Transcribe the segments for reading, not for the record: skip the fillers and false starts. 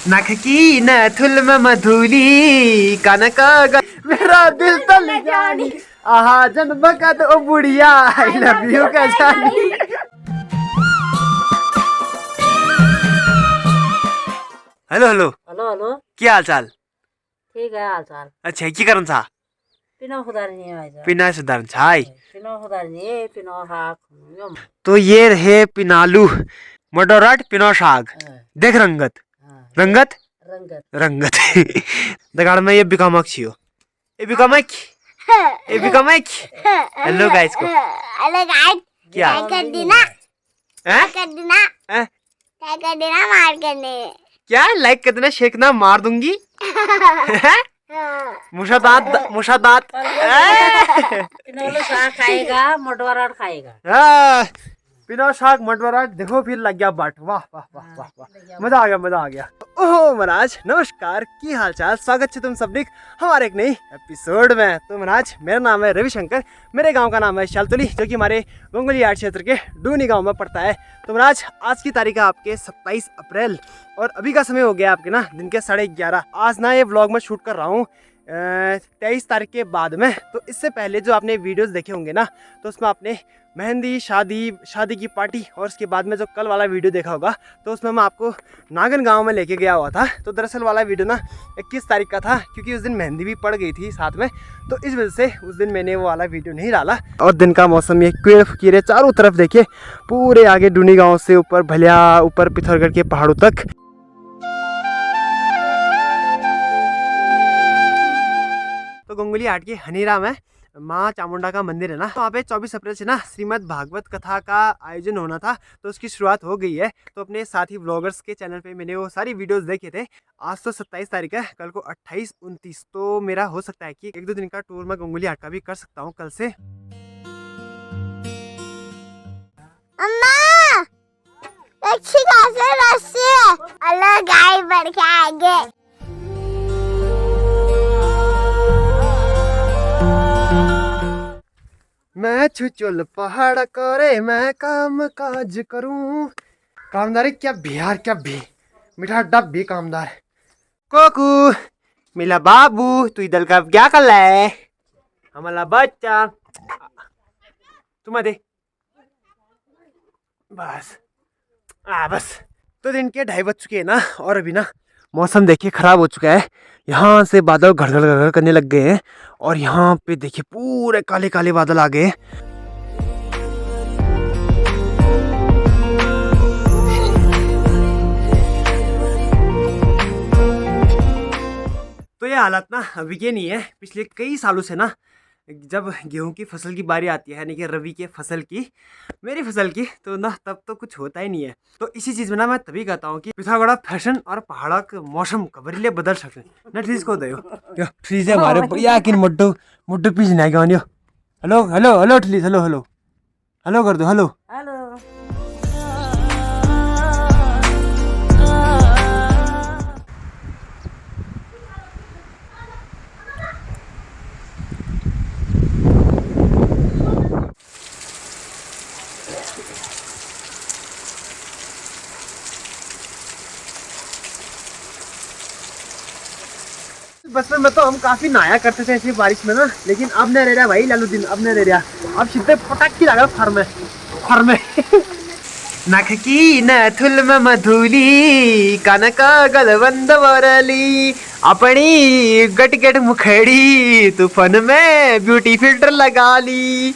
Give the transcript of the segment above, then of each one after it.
नख की नथुल में मधुली कनक मेरा दिल तो ले जानी आहा जन्म का तो बुढ़िया आई लव यू का जानी। हेलो हेलो हेलो हेलो क्या हाल चाल? ठीक है हाल चाल। अच्छा की करन था? पिनो खुदारी नहीं है पिना सुधारन छाई पिनो खुदारी नहीं है पिनो हाक तो ये रहे पिनालू मडोराट पिनो साग देख रंगत रंगत रंगत रंगत दगाड़ में ये बिकामक छियो ये बिकामक हेलो गाइस को क्या कर देना हैं कर देना हैं? क्या कर देना मार करने क्या लाइक कर देना शेकना मार दूंगी मुशा दांत पिनो साग खाएगा मटवाराट खाएगा। बिना शाक मटवराट देखो फिर लग गया बट वाह वाह वाह वाह वाह मजा आ गया। ओहो महाराज नमस्कार की हाल चाल स्वागत है तुम सबने हमारे एक नई एपिसोड में। तो महाराज मेरा नाम है रविशंकर, मेरे गांव का नाम है शालतुली जो कि हमारे गंगोली आर्ट क्षेत्र के डूनी गांव में पड़ता है। तो महाराज आज की तारीख है आपके 27 अप्रैल और अभी का समय हो गया आपके ना दिन के 11:30। आज ना ये व्लॉग में शूट कर रहा हूँ 23 तारीख के बाद में। तो इससे पहले जो आपने वीडियोस देखे होंगे ना तो उसमें आपने मेहंदी शादी की पार्टी और उसके बाद में जो कल वाला वीडियो देखा होगा तो उसमें मैं आपको नागन गांव में लेके गया हुआ था। तो दरअसल वाला वीडियो ना 21 तारीख का था क्योंकि उस दिन मेहंदी भी पड़ गई थी साथ में, तो इस वजह से उस दिन मैंने वो वाला वीडियो नहीं डाला। और दिन का मौसम ये कीड़े फकीरे चारों तरफ देखिए पूरे आगे डूनी गाँव से ऊपर भलिया ऊपर पिथौरगढ़ के पहाड़ों तक। तो गंगोली हाट के हनीरा में माँ चामुंडा का मंदिर है ना, तो वहाँ पे 24 अप्रैल से ना श्रीमद् भागवत कथा का आयोजन होना था तो उसकी शुरुआत हो गई है। तो अपने साथी व्लॉगर्स के चैनल पे मैंने वो सारी वीडियोस देखे थे। आज तो 27 तारीख है, कल को 28, 29 तो मेरा हो सकता है कि 1-2 दिन का टूर मैं गंगोली हाट का भी कर सकता हूँ कल से। अम्मा अच्छी खासी रस्सी है अलग गाय बढ़ के आगे। मैं छुचुल पहाड़ करे मैं काम काज करूं कामदारी क्या बिहार क्या भी मीठा डब्बी कामदार कोकू मिला बाबू तू इधर का क्या कर रहा है हमारा बच्चा तुम दे बस बस। तो दिन के 2:30 बज चुके हैं ना और अभी ना मौसम देखिए खराब हो चुका है। यहाँ से बादल घड़ करने लग गए हैं और यहाँ पे देखिए पूरे काले काले बादल आ गए। तो ये हालत ना अभी के नहीं है, पिछले कई सालों से ना जब गेहूं की फसल की बारी आती है यानी कि रवि के फसल की मेरी फसल की तो ना तब तो कुछ होता ही नहीं है। तो इसी चीज़ में ना मैं तभी कहता हूँ कि पिथौरागढ़ फैशन और पहाड़ा का मौसम कबरीले बदल सकते ना फ्रीज को दो फ्रीज है हमारे बढ़िया कि मुड्डू मुड्डू पीछ नहीं गया। Hello hello hello freeze hello hello hello कर दो हेलो हेलो बचपन में तो हम काफी नहाया करते थे ऐसी बारिश में ना, लेकिन अब नहीं रह रहा भाई लालू दिन, अब नहीं रह रहा। अब सीधे पटक की लगा फर में नख की नथुल में मधुली कनक गलबंद वरली अपनी गट गट मुखड़ी तूफान में ब्यूटी फिल्टर लगा ली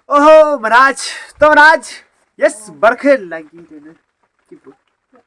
ओहो महाराज तो महाराज यस बरखे लगी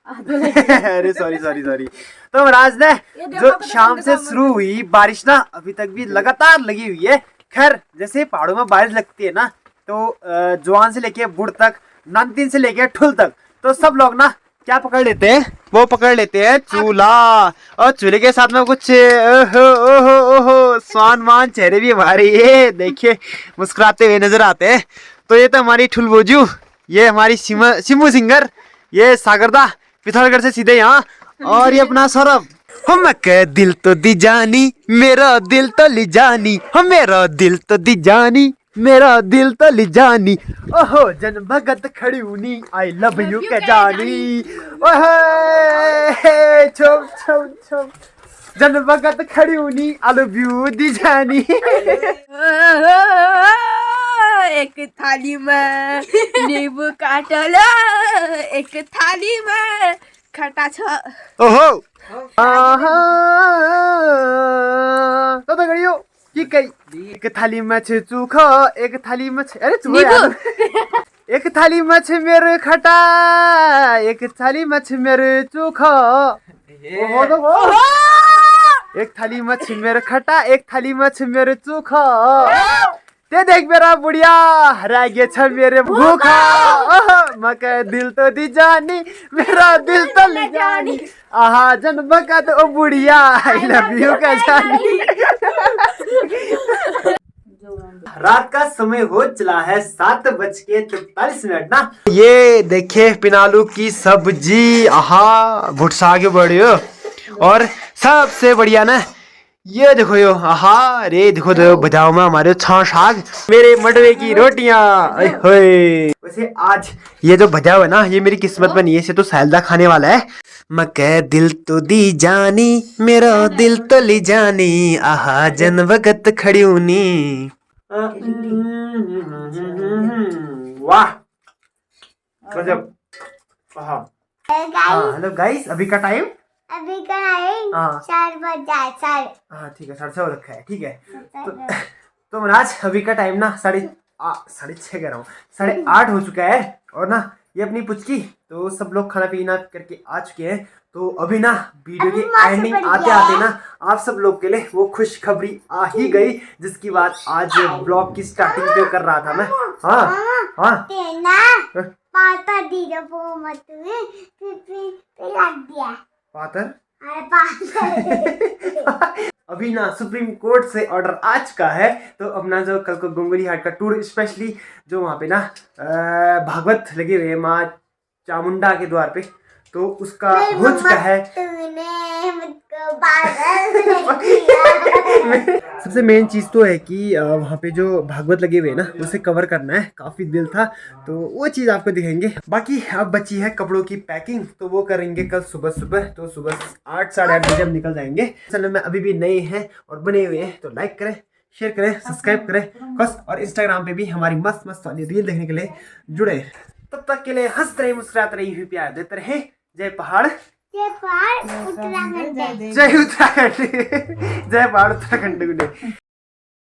अरे सॉरी तो महाराज ने जो शाम से शुरू हुई बारिश ना अभी तक भी लगातार लगी हुई है। खैर जैसे पहाड़ों में बारिश लगती है ना तो जवान से लेके बूढ़ तक, नानतीन से लेके ठुल तक तो सब लोग ना क्या पकड़ लेते हैं, वो पकड़ लेते हैं चूल्हा। और चूल्हे के साथ में कुछ ओहो ओहो ओहो स्वान मान चेहरे भी हमारे ये देखिए मुस्कुराते हुए नजर आते हैं। तो ये तो हमारी ठुलबोजू, ये हमारी सिमू सिंगर, ये सागरदा पिथौरागढ़ से सीधे यहाँ, और ये अपना सौरभ। हम के दिल तो दी जानी मेरा दिल तो ली जानी, हम मेरा दिल तो दी जानी मेरा दिल तली जानी ओहो जन भगत खड़ी ऊनी आई लव यू के जानी ओहे छुप छुप छुप जन भगत खड़ी ऊनी आई लव यू दी जानी एक थाली में नींबू काटला एक थाली में खट्टा छ ओहो आहा तो गड़ियो की कई एक थाली में छ चूखा एक थाली में छ अरे चूखा यार एक थाली में छ मेरे खटा एक थाली में छ मेरे चूखा ओहो तो एक थाली में छ मेरे खटा एक थाली में छ मेरे चूखा ते देख मेरा बुढ़िया हरा गया छ मेरे भूखा मके दिल तो दी जानी मेरा दिल तो ले जानी आहा जन बका तो ओ बुढ़िया आई लव यू का जानी। रात का समय हो चला है 7:43 ना। ये देखिए पिनालू की सब्जी आहा भुटसा आगे बढ़ियो और सबसे बढ़िया ना ये देखो यो आहा रे देखो तो बजाओ में हमारे छाछ साग मेरे मडवे की रोटियां वैसे आज ये जो बजाओ है ना ये मेरी किस्मत में नहीं है इसे तो साहिलदा खाने वाला है। मके दिल तो दी जानी मेरा दिल तो ली जानी आहा जन वगत खड़ी ऊनी वाह गजब आहा। हेलो गाइस अभी का टाइम अभी का टाइम 4 बजे हाँ ठीक है 6:30 रखा है ठीक है तो महाराज अभी का टाइम ना 6:30 कह रहा हूँ 8:30 हो चुका है और ना ये अपनी पुचकी तो सब लोग खाना पीना करके आ चुके हैं तो अभी ना वीडियो की एंडिंग आते आते ना आप सब लोग के लिए वो खुशखबरी आ ही गई जिसकी बात आज ब्लॉग की स्टार्टिंग पे कर रहा था मैं। हाँ हाँ तेना पाता दीदा वो मत फिर लग गया पातर अरे पाता अभी ना सुप्रीम कोर्ट से ऑर्डर आ चुका है तो अपना जो कल को गंगोली हाट का टूर स्पेशली जो वहाँ पे ना भागवत लगे हुए हैं माँ चामुंडा के द्वार पे तो उसका हो चुका है। सबसे मेन चीज तो है कि वहाँ पे जो भागवत लगे हुए हैं ना उसे कवर करना है काफी दिल था तो वो चीज आपको दिखाएंगे। बाकी अब बची है कपड़ों की पैकिंग तो वो करेंगे कल सुबह सुबह तो सुबह 8 साढ़े 8 बजे हम निकल जाएंगे। चैनल में अभी भी नए हैं और बने हुए हैं तो लाइक करें शेयर करें सब्सक्राइब करें बस और इंस्टाग्राम पे भी हमारी मस्त मस्त वाली रील देखने के लिए जुड़े। तब तक के लिए हंसते रहे मुस्कुराते रहे यूं प्यार देते रहे। जय पहाड़ जय पहाड़ उत्तराखंड जय उत्तराखंड जय पहाड़ उत्तराखंड।